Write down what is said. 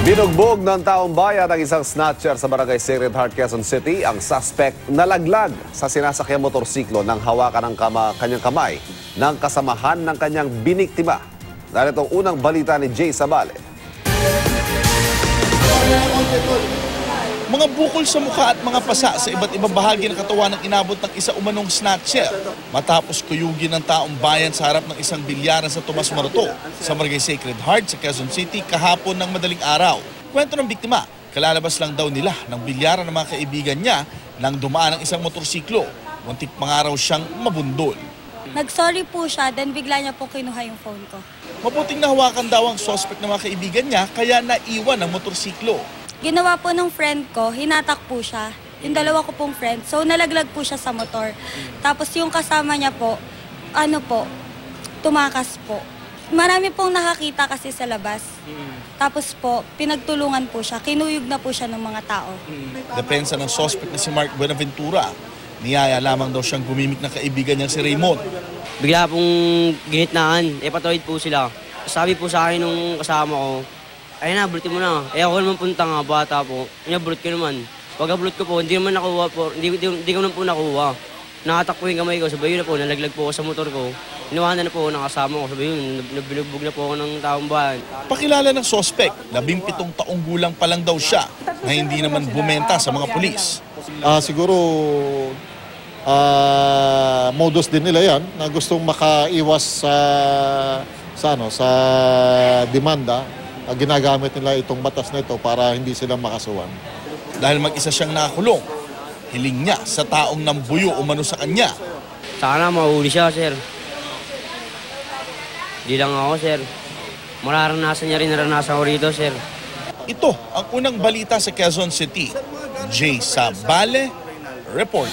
Binugbog ng taong bayan ang isang snatcher sa barangay Sacred Heart, Quezon City. Ang suspect nalaglag sa sinasakyang motorsiklo nang hawakan ng kanyang kamay ng kasamahan ng kanyang biniktima. Narito ang unang balita ni Jay Sabale. Mga bukol sa mukha at mga pasa sa iba't ibang bahagi ng katawan ng inabot ng isa umanong snatcher matapos kuyugin ng taong bayan sa harap ng isang bilyaran sa Tomas Morato sa barangay Sacred Heart sa Quezon City kahapon ng madaling araw. Kwento ng biktima, kalalabas lang daw nila ng bilyaran ng mga kaibigan niya nang dumaan ang isang motorsiklo. Muntik pangaraw siyang mabundol. Nag-sorry po siya, then bigla niya po kinuha yung phone ko. Mabuting nahawakan daw ang suspect ng mga kaibigan niya kaya naiwan ang motorsiklo. Ginawa po ng friend ko, hinatak po siya. Yung dalawa ko pong friend. So nalaglag po siya sa motor. Tapos yung kasama niya po, tumakas po. Marami pong nakakita kasi sa labas. Tapos po, pinagtulungan po siya. Kinuyog na po siya ng mga tao. Depensa ng suspect na si Mark Buenaventura. Niyaya lamang daw siyang gumimik ng kaibigan niyang si Raymond. Bigla pong ginitnaan, patawid po sila. Sabi po sa akin nung kasama ko, ayun na, ablutin mo na. Ako naman punta nga, bata po. Inablot ko naman. Pag ablot ko po, hindi naman nakuha po. Hindi ko naman po nakuha. Nakatak po yung kamay ko. Sabi yun na po, nalaglag po ako sa motor ko. Iniwanan na po ako ng kasama ko. Sabi yun, binugbog na po ako ng taong bayan. Pakilala ng suspect, 17 taong gulang pa lang daw siya na hindi naman bumenta sa mga pulis. Siguro modus din nila yan na gustong makaiwas sa demanda. Ginagamit nila itong batas na ito para hindi sila makasuhan. Dahil mag-isa siyang nakakulong, hiling niya sa taong nambuyo umano sa kanya. Sana mahuli siya, sir. Di lang ako, sir. Mararanasan niya rin naranasan ko rito, sir. Ito ang unang balita sa Quezon City. Jay Sabale, report.